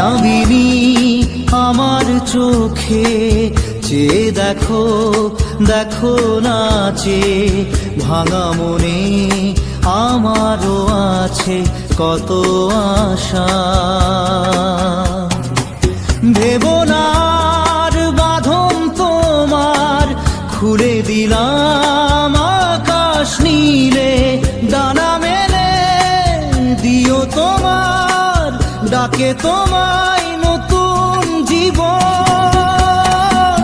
মায়াবিনী আমার চোখে চেয়ে দেখো, দেখো নাচে ভাঙা মনে আমারও আছে কত আশা। ভেবো না আর বাঁধন তোমার, খুলে দিলাম আকাশ নীলে, ডানা মেলে দিও তোমার ডাকে তোমায় নতুন জীবন।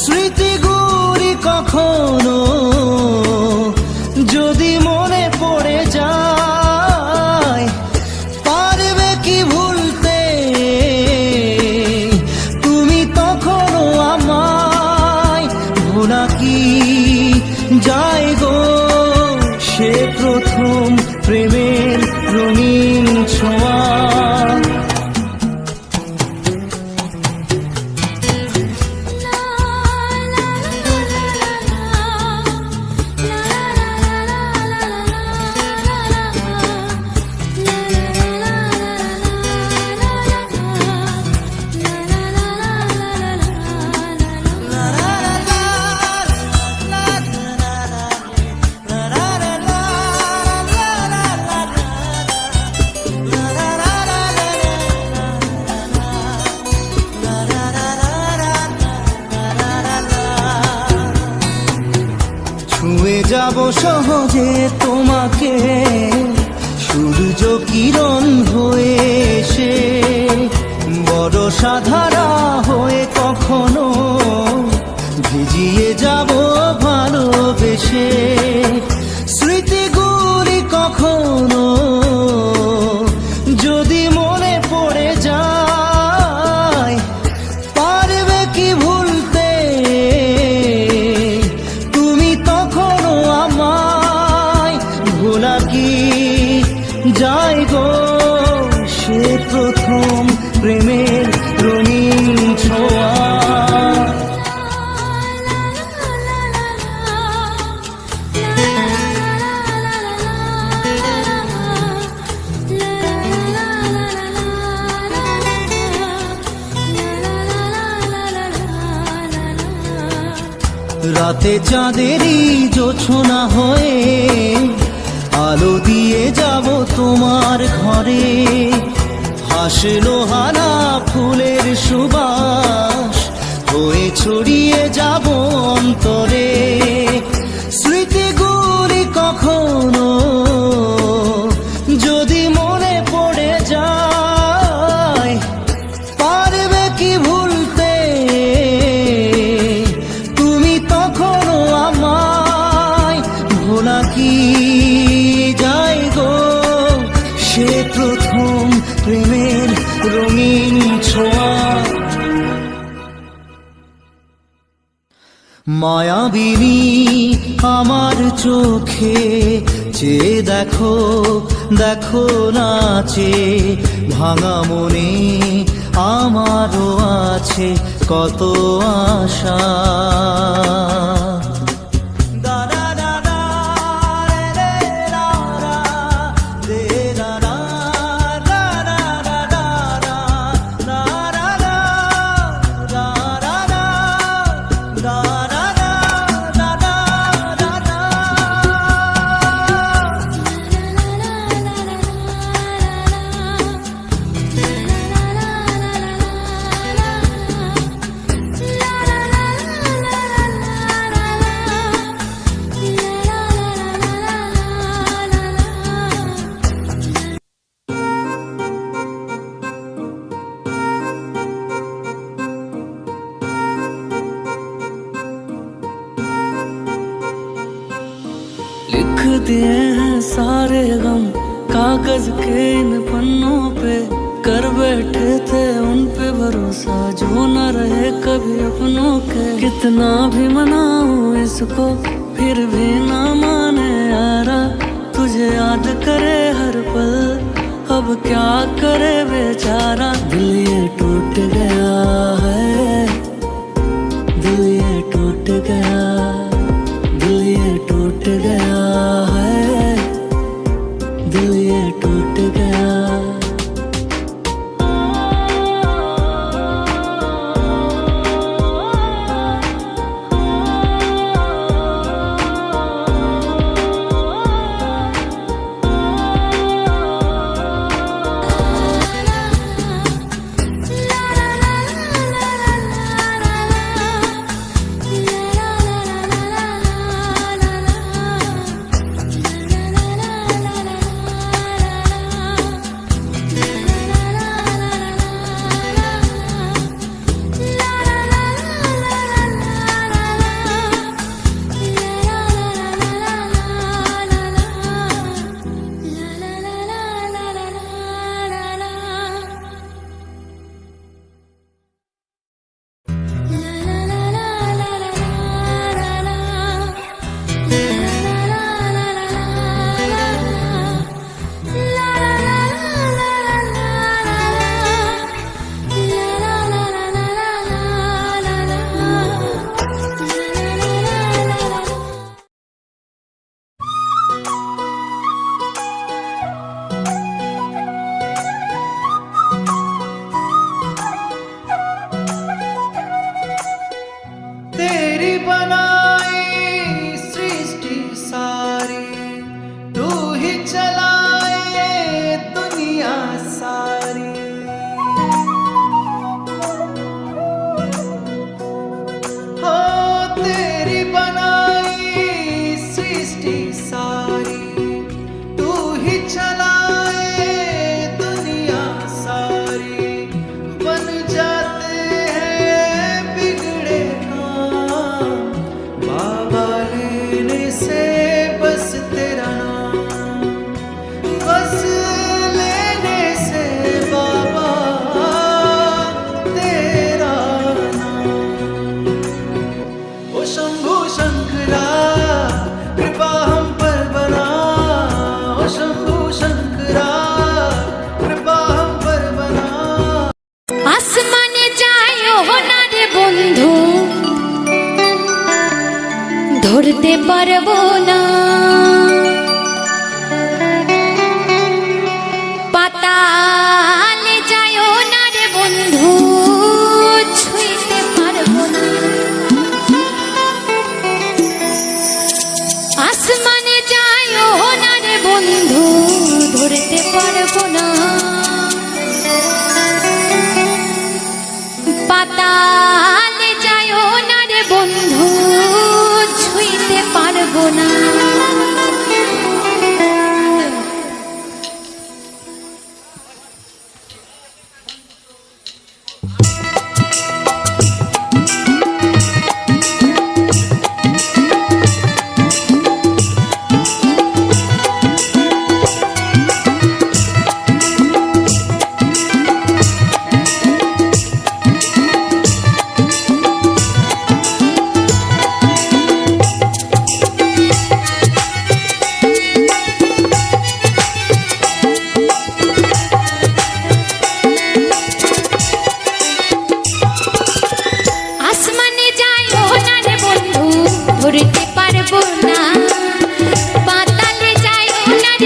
স্মৃতিগুলি কখনো যদি মনে পড়ে যায়, পারবে কি ভুলতে তুমি তখনও আমায়? ভোলা কি যায় গো সে প্রথম প্রেমের রঙিন ছোঁয়া। ছুঁয়ে যাব সহজে তোমাকে সূর্য কিরণ হয়ে এসে, বড় সাধারা হয়ে কখনো ভিজিয়ে যাব ভালোবেসে। স্মৃতিগুলি কখনো যদি মনে পড়ে যায়, পারবে কি ভুলতে তুমি তখনও আমায়? ভোলা কি যায় গো সে প্রথম প্রেমের রঙিন ছোঁয়া। রাতে চাঁদেরই জোছনা হয়ে আলো দিয়ে যাব তোমার ঘরে, হাসলো হানা ফুলের সুবাস হয়ে ছড়িয়ে যাব অন্তরে। স্মৃতিগুলি কখনো যদি মনে পড়ে যায়, পারবে কি ভুলতে তুমি তখনও আমায়? ভোলা কি যায় গো সে প্রথম প্রেমের রঙিন ছোঁয়া। মায়াবিনী আমার চোখে চেয়ে দেখো, দেখো নাচে ভাঙা মনে আমারও আছে কত আশা। लिख दिए हैं सारे गम कागज के इन पन्नों पे, कर बैठे थे उन पे भरोसा जो न रहे कभी अपनों के। कितना भी मनाऊं इसको फिर भी ना माने यारा, तुझे याद करे हर पल अब क्या करे बेचारा। दिल ये टूट गया है, दिल ये टूट गया, दिल ये टूट गया है, दिल ये टूट गया।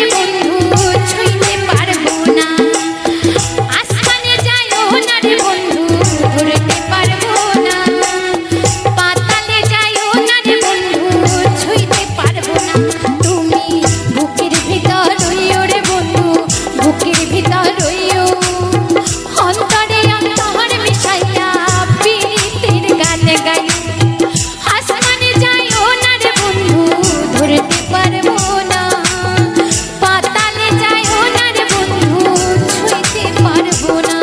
রে বন্ধু ছুঁইতে পারবো না আসমানে যাইও না রে বন্ধু ধরতে পারবো না পাতালে যাইও না রে বন্ধু ছুঁইতে পারবো না তুমি বুকের ভিতর রইও রে বন্ধু বুকের ভিতর রইও অন্তরে অন্তর মিশাইয়া প্রীতির গান গাইও আসমানে যাইও না রে বন্ধু ধরতে পারবো না পাতালে যাইও না রে বন্ধু ছুঁইতে পারবো না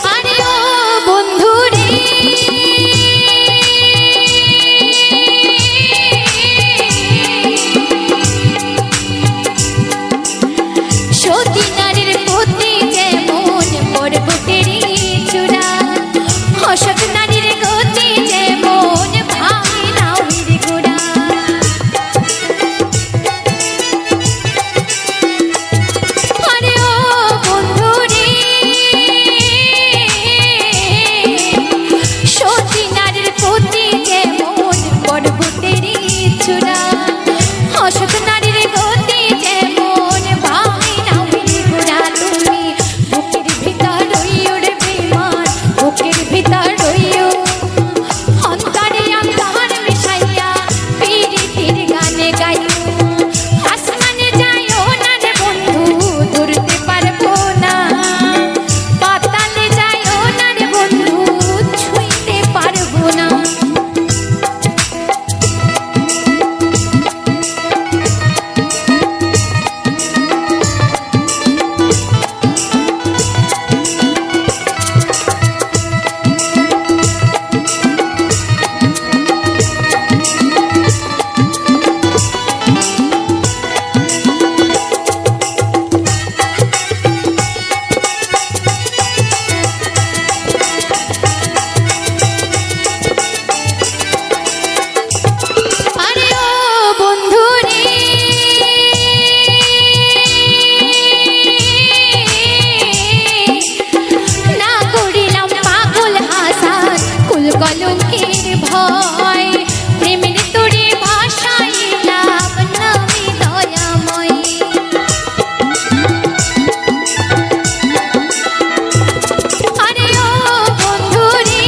আরে ও বন্ধু রে সতী নারীর প্রতি যেমন পর্বতেরই চূড়া অসৎ নারীর গতি যেমন ভাঙে নাউরির গোড়া আরে ও বন্ধু রে সতী নারীর প্রতি যেমন পর্বতেরই চূড়া অসৎ নারীর গতি যেমন ভাঙে নাউরির গোড়া তুমি বুকের ভিতর রইও রে বেমান বুকের ভিতর রইও অন্তরে অন্তর মিশাইয়া প্রীতির গান গাইও আসমানে যাইও না রে বন্ধু ধরতে পারবো না পাতালে যাইও না রে বন্ধু ছুঁইতে পারবো না আরে ও বন্ধু রে না করিলাম পাগল হাসান কুল কলঙ্কের ভয় প্রেমের তোরে ভাসাইলাম নামে দয়াময় আরে ও বন্ধু রে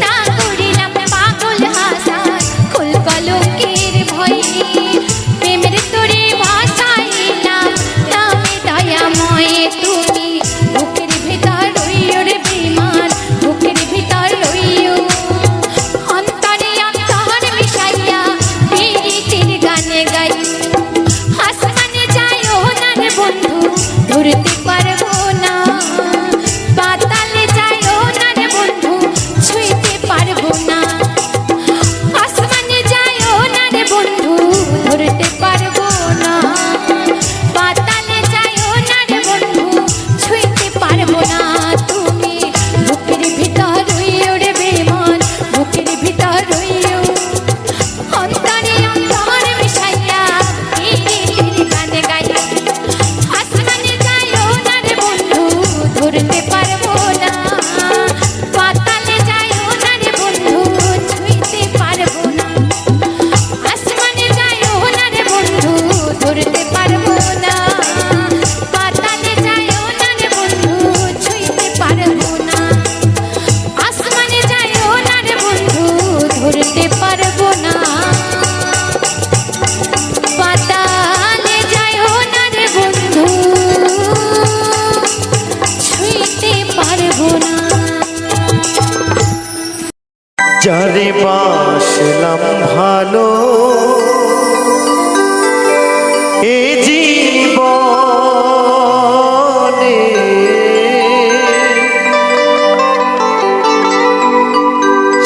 না করিলাম পাগল হাসান কুল কলঙ্কের ভয় প্রেমের তোরে ভাসাইলাম নামে দয়াময় তুমি বুকের ভিতর রইও রে বেমান বুকের ভিতর রইও অন্তরে অন্তর মিশাইয়া প্রীতির গান গাইও আসমানে যাইও না রে বন্ধু ধরতে পারবো না পাতালে যাইও না রে বন্ধু ছুঁইতে পারবো না আসমানে যাইও না রে বন্ধু ধরতে পারবো না পাতালে যাইও না রে বন্ধু ছুঁইতে পারবো না তুমি বুকের ভিতর রইও রে বেমান বুকের ভিতর রইও অন্তরে অন্তর মিশাইয়া প্রীতির গান গাইও আসমানে যাইও না রে বন্ধু ধরতে পারবো না পাতালে যাইও না রে বন্ধু ছুঁইতে পারবো না আসমানে যাইও না রে বন্ধু ধরতে পারবো না পাতালে যাইও না রে বন্ধু ছুঁইতে পারবো না আসমানে যাইও না রে বন্ধু ধরতে পারবো না পাতালে যাইও না রে বন্ধু ছুঁইতে পারবো না যারে বাসলাম ভালো এ জীবনে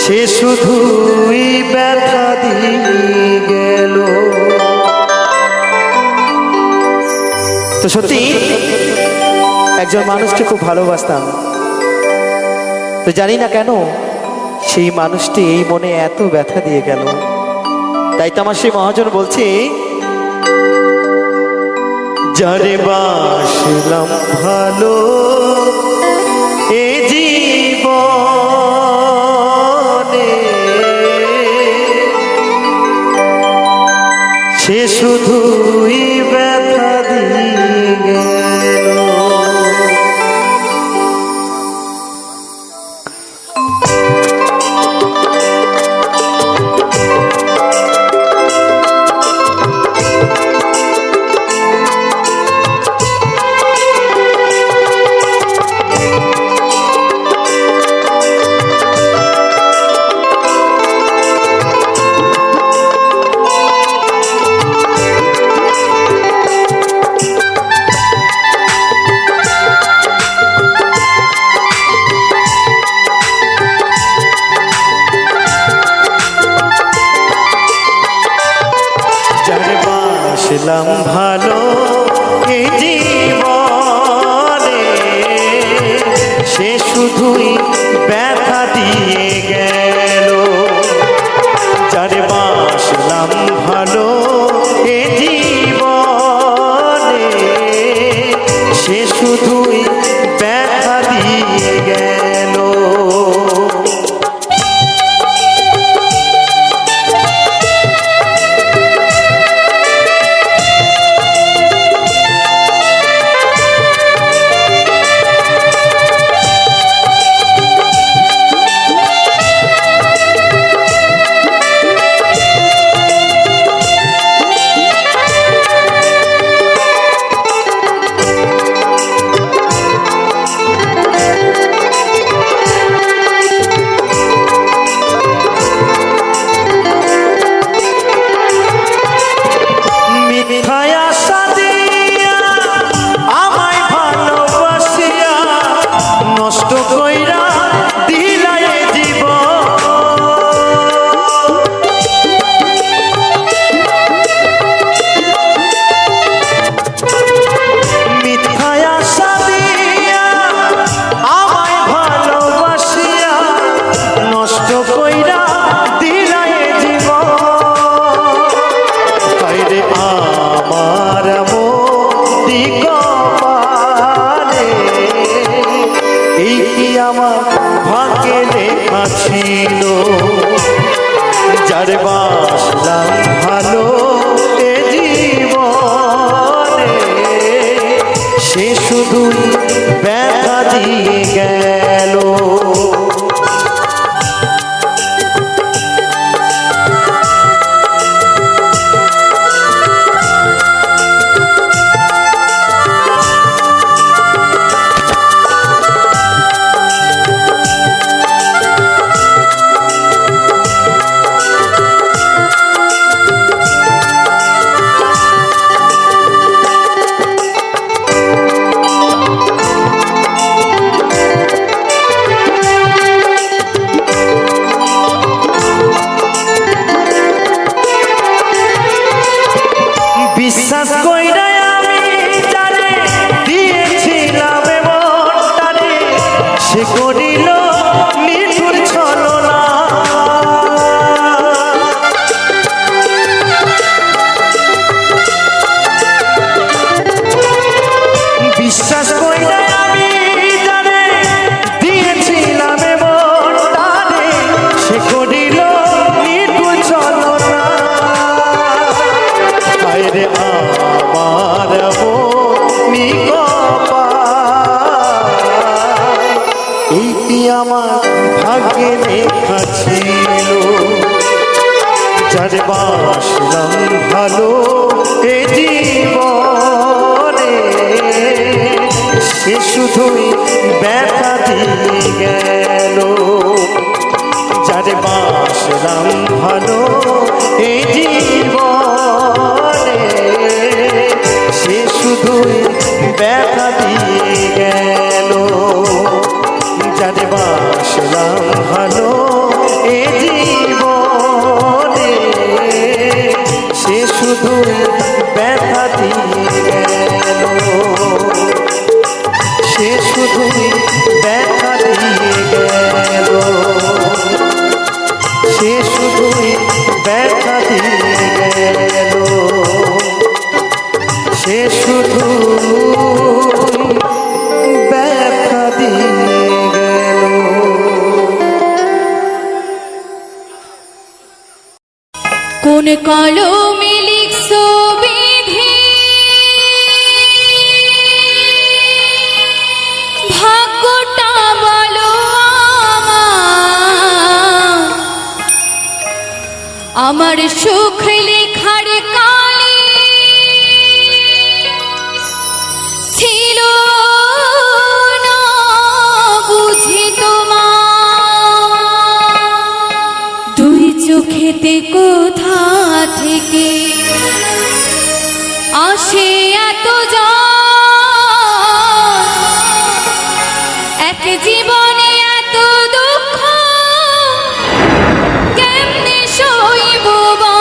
সে শুধুই ব্যথা দিয়ে সত্যি একজন মানুষকে খুব ভালোবাসতাম, তো জানি না কেন সেই মানুষটি এই মনে এত ব্যথা দিয়ে গেল। তাই তো আমার সেই মহাজন বলছে, যারে বাসলাম ভালো এ জীবনে, সে শুধুই ব্যথা দিয়ে গেল। বাসলাম ভালো এই জীবনে, সে শুধুই ব্যথা দিয়ে গেল। যারে বাসলাম ভালো এই জীবনে, সে শুধুই ব্যথা দিয়ে গেল। ছিল যার বাসলাম ভালো এ জীবনে, সে শুধু ব্যথা দিয়ে গেল। বিশ্বাস কইরা আমি জানে দিয়েছিলাম মনটারে, সে করিল নিঠুর ছলনা। বিশ্বাস কইরা আমি জানে দিয়েছিলাম মনটারে, সে করিল নিঠুর ছলনা। রে আমার মনি কপাল, এইটি আমার ভাগ্যে লেখা ছিল। যার বাসলাম ভালো এ জীবনে, সে শুধুই ব্যথা দিয়ে গেল। যার বাসলাম ভালো এ জীবনে, সে শুধুই ব্যথা দিয়ে গেল। যার বাসলাম ভালো এ জীবনে, সে শুধুই ব্যথা দিয়ে গেল। কলমে লিখছো বিধি, ভাগ্যটা বলো আমার সুখ লেখার কালে ছিল না বুঝি তোমার। দুই চোখেতে কোথা থেকে আসে এত জল, এক জীবনে এত দুঃখ কেমনে সইব বল।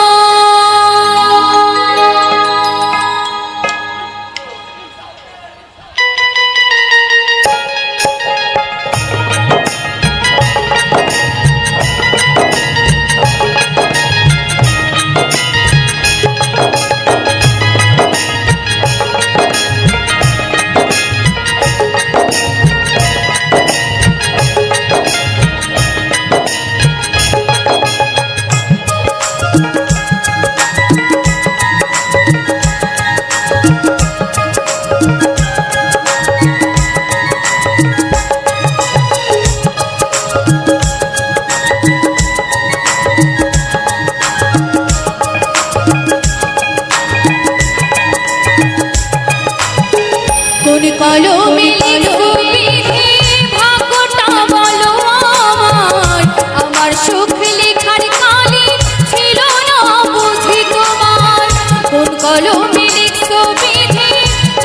কোন কলমে লিখবো বিধি, ভাগ্যটা বলো আমার। আমার সুখ লেখার কালে ছিল না বুঝি তোমার। কোন কলমে লিখছো বিধি,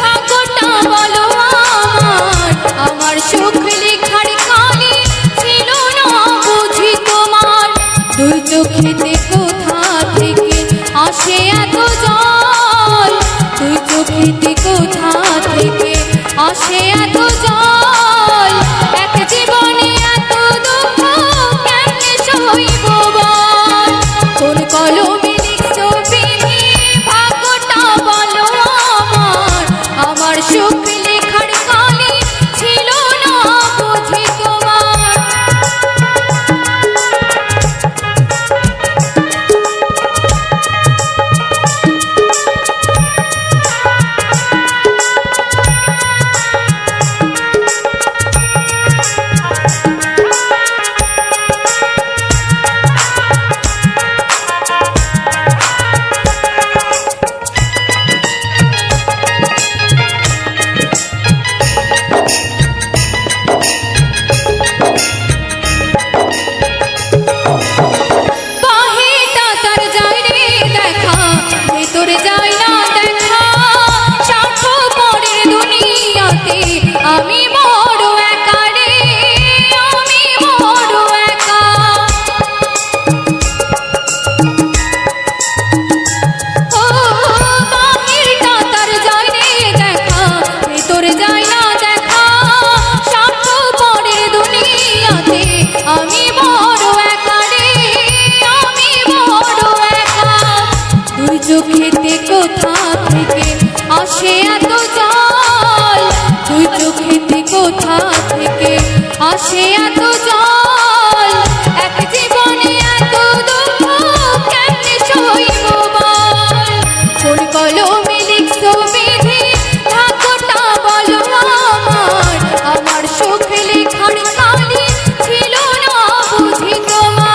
ভাগ্যটা বলো আমার। আমার সুখ লেখার কালে ছিল না বুঝি তোমার। দুই চোখেতে কোথা থেকে আসে এত জল, দুই চোখেতে কোথা থেকে আসে এত জল, এক জীবনে এত দুঃখ কেমনে সইব বল। কোন কলমে লিখছো বিধি, ভাগ্যটা বলো আমার। আমার সুখ লেখার কালে ছিল না বুঝি তোমার। বাহিরটা তার যায় রে দেখা, ভেতরে যায় না দেখা। সাক্ষ্য পরের দুনিয়াতে আমি বড় একা রে, আমি বড় একা। ও বাহিরটা তার যায় রে দেখা, ভেতরে যায় না দেখা। সাক্ষ্য পরের দুনিয়াতে আমি বড় একা রে, আমি বড় একা। দুই চোখেতে কোথা থেকে আসে এত জল, দুই চোখেতে কোথা থেকে আসে এত জল, এক জীবনে এত দুঃখ কেমনে সইব বল। কোন কলমে লিখছো বিধি, ভাগ্যটা বলো আমার। আমার সুখ লেখার কালে ছিল না বুঝি তোমার।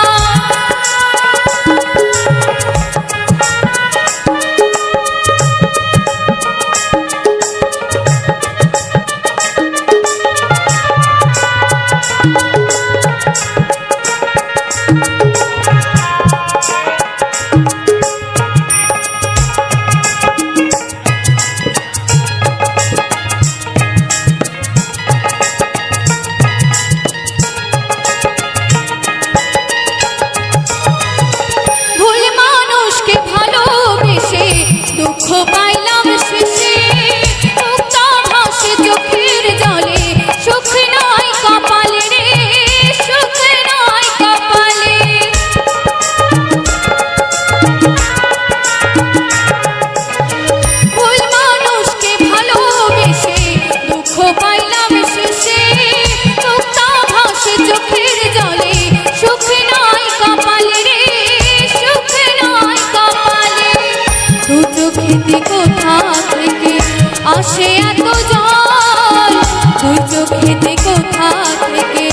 দু চোখেতে কোথা থেকে আসে এত জল, দুই চোখেতে কোথা থেকে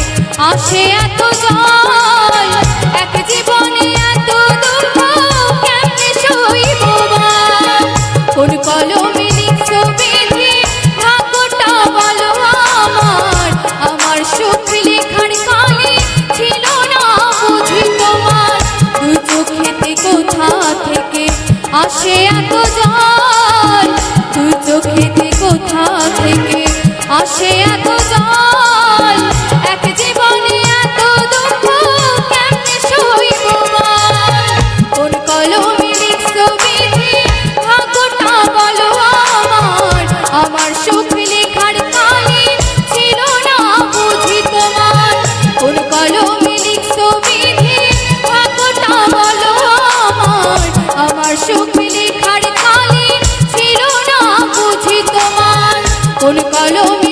আসে এত জল, এক জীবনে এত দুঃখ কেমনে সইব বল, কোন কলমে লিখছো বিধি ভাগ্যটা বলো আমার, আমার সুখ লেখার কালে ছিল না বুঝি তোমার, দুই চোখেতে কোথা থেকে আসে এত জল, দুই চোখেতে কোথা থেকে আসে এত জল, এক জীবনে এত দুঃখ কেমনে সইব বল, কোন কলমে লিখছো বিধি ভাগ্যটা বলো আমার, আমার সুখ লেখার কালে ছিল না বুঝি তোমার, কোন কলমে লিখছো বিধি ভাগ্যটা বলো আমার, আমার সুখ লেখার কালে ছিল না বুঝি তোমার, কোন কলমে